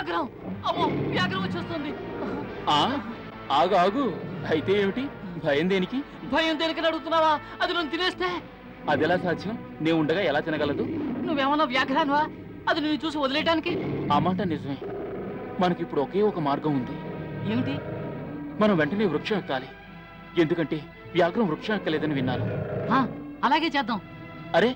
వ్యాఘ్రం! అమ్మో, వ్యాఘ్రం వచ్చేస్తుంది. ఆగు ఆగు. అయితే ఏమిటి భయం దేనికి? భయం దేనికని అడుగుతున్నావా? అది నన్ను తినేస్తే? అదెలా సాధ్యం? నే ఉండగా ఎలా తినగలదు? నువ్వేమన్నా వ్యాఘ్రాన్వా? అది నిన్ను చూసి వదిలేయడానికి? ఆ మాట నిజమే. మనకిప్పుడు ఒకే ఒక మార్గం ఉంది. ఏమిటి? మనం వెంటనే వృక్షం ఎక్కాలి. ఎందుకంటే వ్యాఘ్రం వృక్షం ఎక్కలేదని విన్నాను. అలాగే చేద్దాం. అరే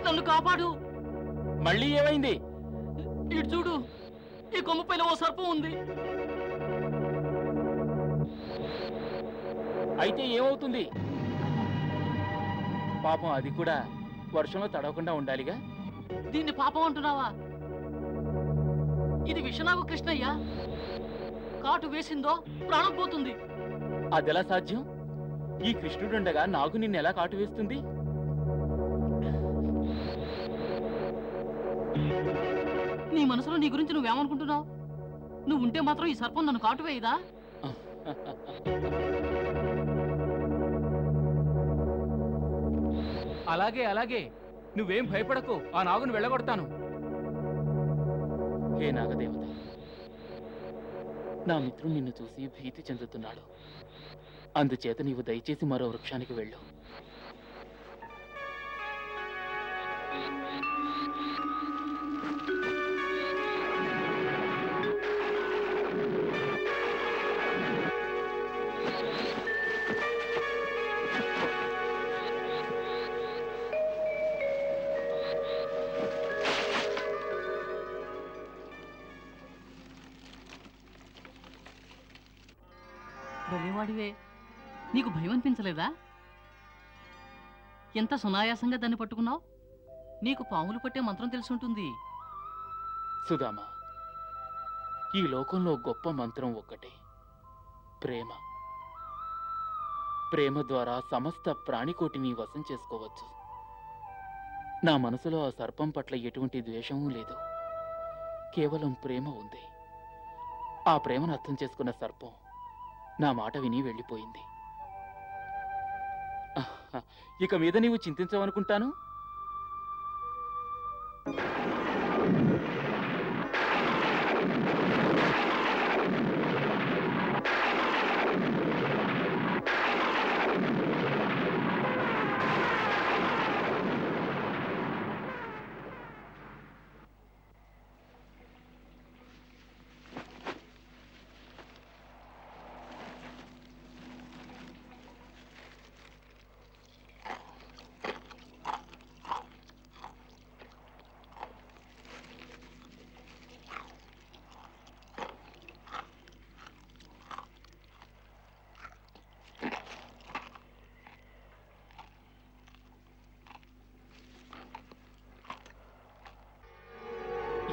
నన్ను కాపాడు. మళ్ళీ ఏమైంది? ఇటు చూడు, ఈ కొమ్మ పైన ఓ సర్పం ఉంది. అయితే ఏమవుతుంది? పాపం అది కూడా వర్షంలో తడవకుండా ఉండాలిగా. దీన్ని పాపం అంటున్నావా? ఇది విషనాగు కృష్ణయ్య. కాటు వేసిందో ప్రాణం పోతుంది. అదెలా సాధ్యం? ఈ కృష్ణుడుండగా నాగు నిన్ను ఎలా కాటు వేస్తుంది? నీ మనసులో నీ గురించి నువ్వేమనుకుంటున్నావు? నువ్వు ఉంటే మాత్రం ఈ సర్పం నన్ను కాటు వేయదా? అలాగే అలాగే, నువ్వేం భయపడకు. ఆ నాగును వెళ్ళగొడతాను. హే నాగదేవత, నా మిత్రుడు నిన్ను చూసి భీతి చెందుతున్నాడు. అందుచేత నీవు దయచేసి మరో వృక్షానికి వెళ్ళు. భలేవాడివే, నీకు భయం అనిపించలేదా? ఎంత సునాయాసంగా దాన్ని పట్టుకున్నావు. నీకు పాములు పట్టే మంత్రం తెలిసి ఉంటుంది. సుధామా, ఈ లోకంలో గొప్ప మంత్రం ఒక్కటే, ప్రేమ. ప్రేమ ద్వారా సమస్త ప్రాణికోటిని వశం చేసుకోవచ్చు. నా మనసులో ఆ సర్పం పట్ల ఎటువంటి ద్వేషమూ లేదు, కేవలం ప్రేమ ఉంది. ఆ ప్రేమను అర్థం చేసుకున్న సర్పం నా మాట విని వెళ్ళిపోయింది. ఇక మీద నీవు చింతించవనుకుంటాను.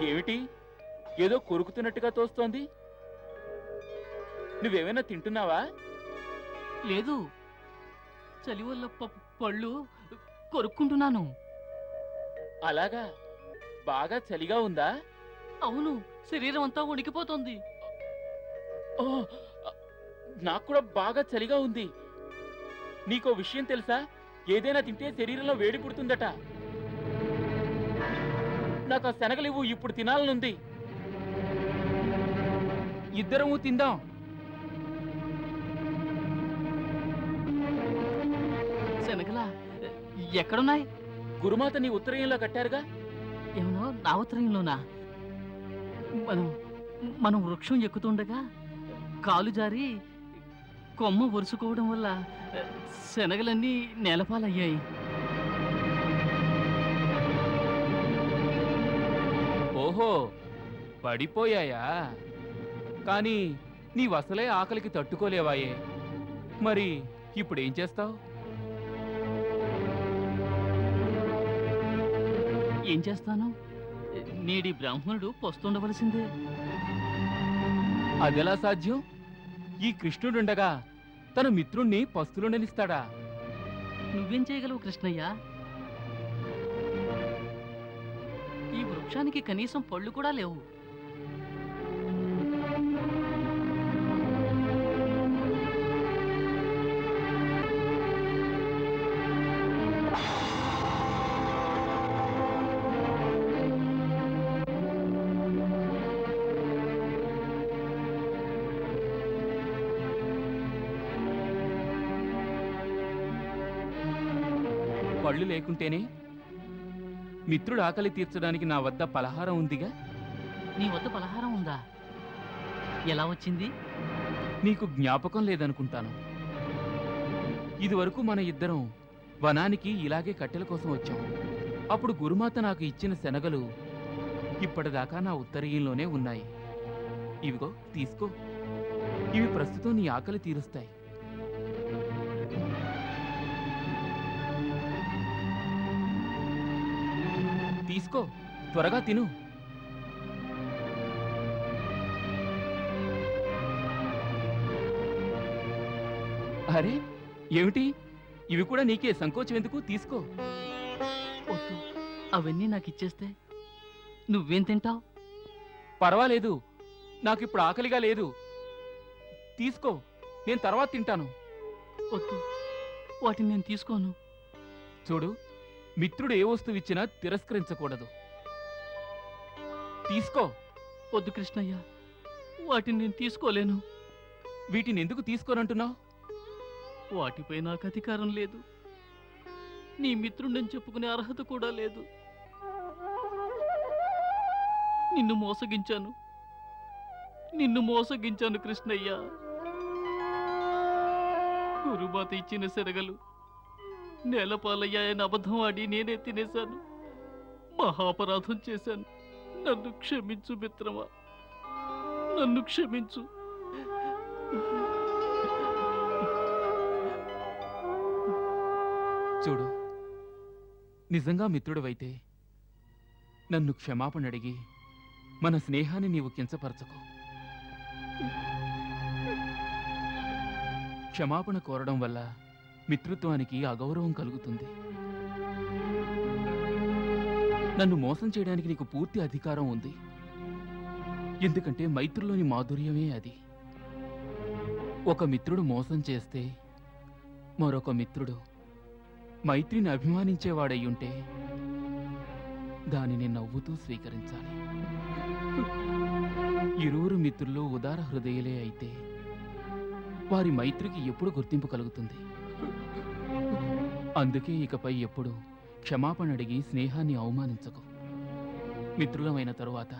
ఏమిటి? ఏదో కొరుకుతున్నట్టుగా తోస్తోంది. నువ్వేమైనా తింటున్నావా? లేదు, చలి వల్ల పళ్ళు కొరుక్కుంటున్నాను. అలాగా? బాగా చలిగా ఉందా? అవును, శరీరం అంతా వణికిపోతుంది. నాకు కూడా బాగా చలిగా ఉంది. నీకో విషయం తెలుసా? ఏదైనా తింటే శరీరంలో వేడి పుడుతుందట. నాకు ఆ శనగలివ్వు, ఇప్పుడు తినాలనుంది. ఇద్దరము తిందాం. శనగలా? ఎక్కడున్నాయి? గురుమాత నీ ఉత్తరయంలో కట్టారుగా. ఏమనో నా ఉత్తరయంలోనా? మనం వృక్షం ఎక్కుతుండగా కాలు జారి కొమ్మ ఒరుసుకోవడం వల్ల శనగలన్నీ నేలపాలయ్యాయి. ఓహో, పడిపోయాయా? కానీ నీవసలే ఆకలికి తట్టుకోలేవాయే. మరి ఇప్పుడేం చేస్తావు? ఏం చేస్తాను? నేడి బ్రాహ్మణుడు పొస్తుండవలసిందే. అదెలా సాధ్యం? ఈ కృష్ణుడుండగా తన మిత్రుణ్ణి పస్తులుండనిస్తాడా? నువ్వేం చేయగలవు కృష్ణయ్య? ఈ వృక్షానికి కనీసం పళ్ళు కూడా లేవు. పళ్ళు లేకుంటేనే మిత్రుడు ఆకలి తీర్చడానికి నా వద్ద పలహారం ఉందిగా. నీ వద్ద పలహారం ఉందా? ఎలా వచ్చింది? నీకు జ్ఞాపకం లేదనుకుంటాను. ఇదివరకు మన ఇద్దరం వనానికి ఇలాగే కట్టెల కోసం వచ్చాం. అప్పుడు గురుమాత నాకు ఇచ్చిన శనగలు ఇప్పటిదాకా నా ఉత్తరీయంలోనే ఉన్నాయి. ఇవిగో తీసుకో. ఇవి ప్రస్తుతం నీ ఆకలి తీరుస్తాయి. తీసుకో, త్వరగా తిను. అరే ఏమిటి? ఇవి కూడా నీకే, సంకోచం ఎందుకు? తీసుకో. వద్దు, అవన్నీ నాకు ఇచ్చేస్తే నువ్వేం తింటావు? పర్వాలేదు, నాకిప్పుడు ఆకలిగా లేదు. తీసుకో, నేను తర్వాత తింటాను. వద్దు, వాటిని నేను తీసుకోను. చూడు, మిత్రుడు ఏ వస్తువు ఇచ్చినా తిరస్కరించకూడదు. తీసుకో. వద్దు కృష్ణయ్య, వాటిని నేను తీసుకోలేను. వీటిని ఎందుకు తీసుకోనంటున్నావు? వాటిపై నాకు అధికారం లేదు. నీ మిత్రుడని చెప్పుకునే అర్హత కూడా లేదు. నిన్ను మోసగించాను కృష్ణయ్య. గురుమాత ఇచ్చిన శనగలు నేలపాలయ్యాయని అబద్ధం ఆడి నేనే తినేశాను. మహాపరాధం చేశాను. నన్ను క్షమించు మిత్రమా, నన్ను క్షమించు. చూడు, నిజంగా మిత్రుడివైతే నన్ను క్షమాపణ అడిగి మన స్నేహాన్ని నీవు కించపరచకు. క్షమాపణ కోరడం వల్ల మిత్రుత్వానికి అగౌరవం కలుగుతుంది. నన్ను మోసం చేయడానికి నీకు పూర్తి అధికారం ఉంది. ఎందుకంటే మైత్రులోని మాధుర్యమే అది. ఒక మిత్రుడు మోసం చేస్తే మరొక మిత్రుడు మైత్రిని అభిమానించేవాడయ్యుంటే దానిని నవ్వుతూ స్వీకరించాలి. ఇరువురు మిత్రులు ఉదార హృదయులే అయితే వారి మైత్రికి ఎప్పుడు గుర్తింపు కలుగుతుంది. అందుకే ఇకపై ఎప్పుడు క్షమాపణ అడిగి స్నేహాన్ని అవమానించకు. మిత్రులమైన తరువాత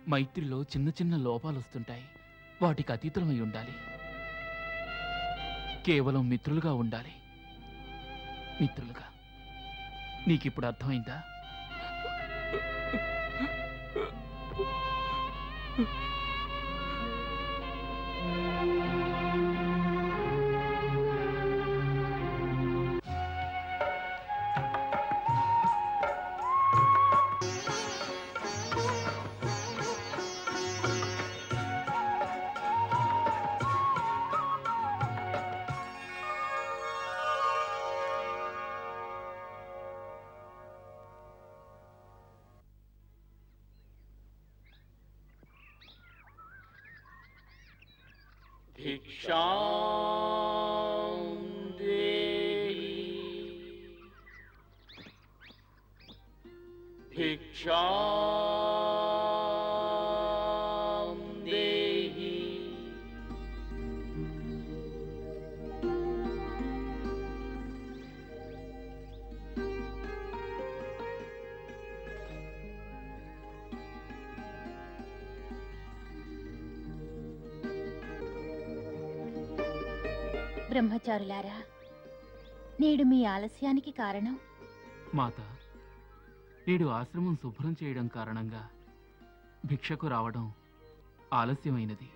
మైత్రిలో చిన్న చిన్న లోపాలు వస్తుంటాయి. వాటికి అతీతులమై ఉండాలి. కేవలం మిత్రులుగా ఉండాలి. మిత్రులుగా. నీకిప్పుడు అర్థమైందా? భిక్షాం దేహి భిక్షాం దేహి. బ్రహ్మచారులారా, నేడు మీ ఆలస్యానికి కారణం? మాత, నేడు ఆశ్రమం శుభ్రం చేయడం కారణంగా భిక్షకు రావడం ఆలస్యమైనది.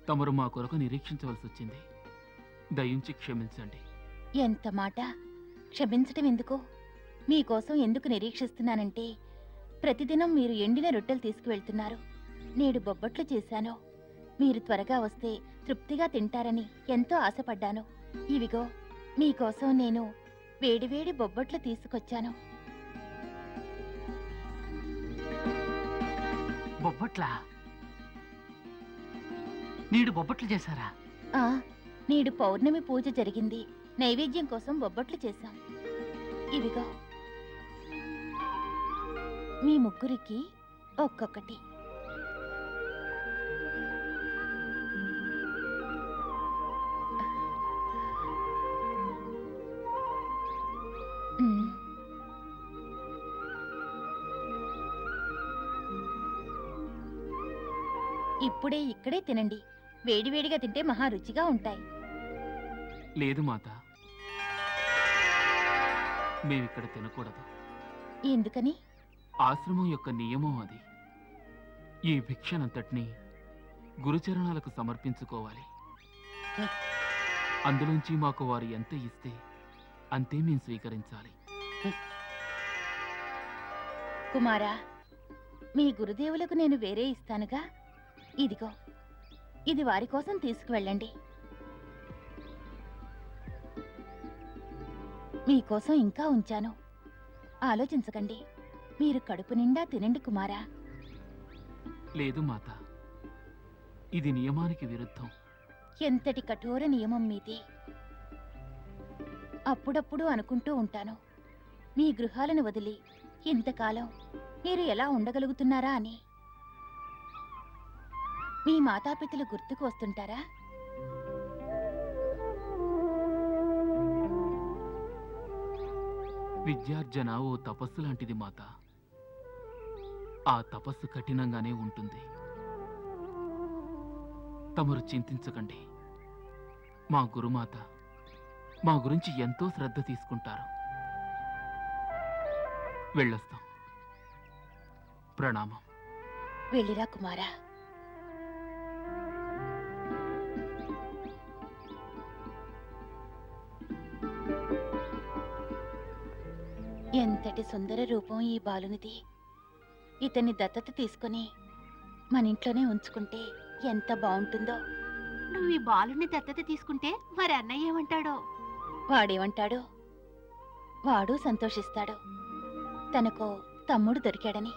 తమరు మా కొరకు నిరీక్షించవలసి వచ్చింది. దయించి క్షమించండి. ఎంత మాట! క్షమించటం ఎందుకు? మీకోసం ఎందుకు నిరీక్షిస్తున్నానంటే ప్రతిదినం మీరు ఎండిన రొట్టెలు తీసుకువెళ్తున్నారు. నేడు బొబ్బట్లు చేశాను. మీరు త్వరగా వస్తే తృప్తిగా తింటారని ఎంతో ఆశపడ్డాను. ఇవిగో మీకోసం నేను వేడివేడి బొబ్బట్లు తీసుకొచ్చాను. బొబ్బట్లా? నీడు బొబ్బట్లు చేశారా? ఆ నేడు పౌర్ణమి పూజ జరిగింది. నైవేద్యం కోసం బొబ్బట్లు చేశాం. ఇవిగో మీ ముగ్గురికి ఒక్కొక్కటి. మ్మ్. ఇప్పుడే ఇక్కడే తినండి. వేడివేడిగా తింటే మహా రుచిగా ఉంటాయి. లేదు మాత, మేమిక్కడ తినకూడదు. ఎందుకని? ఆశ్రమం యొక్క నియమం అది. ఈ భిక్షనంతటినీ గురుచరణాలకు సమర్పించుకోవాలి. అందులోంచి మాకు వారు ఎంత ఇస్తే అంతే మేము స్వీకరించాలి. కుమారా, మీ గురుదేవులకు నేను వేరే ఇస్తానుగా. ఇదిగో, ఇది వారి కోసం తీసుకువెళ్ళండి. మీకోసం ఇంకా ఉంచాను. ఆలోచించకండి. మీరు కడుపు నిండా తినండి కుమారా. లేదు మాత, ఇది నియమానికి విరుద్ధం. ఎంతటి కఠోర నియమం మీది! అప్పుడప్పుడు అనుకుంటూ ఉంటాను, మీ గృహాలను వదిలి ఇంతకాలం మీరు ఎలా ఉండగలుగుతున్నారా అని. మీ మాతాపితలు గుర్తుకు వస్తుంటారా? విద్యార్జన ఓ తపస్సు లాంటిది మాత. ఆ తపస్సు కఠినంగానే ఉంటుంది. తమరు చింతించకండి. మా గురుమాత మా గురించి ఎంతో శ్రద్ధ తీసుకుంటారు. వెళ్ళొస్తాం. ప్రణామం. వెళ్ళిరా కుమారా. ఎంతటి సుందర రూపం ఈ బాలునిది. ఇతన్ని దత్తత తీసుకొని మన ఇంట్లోనే ఉంచుకుంటే ఎంత బాగుంటుందో. నువ్వు ఈ బాలుని దత్తత తీసుకుంటే మరి అన్నయ్య ఏమంటాడో? వాడేమంటాడు? వాడు సంతోషిస్తాడు. తనకో తమ్ముడు దొరికాడని.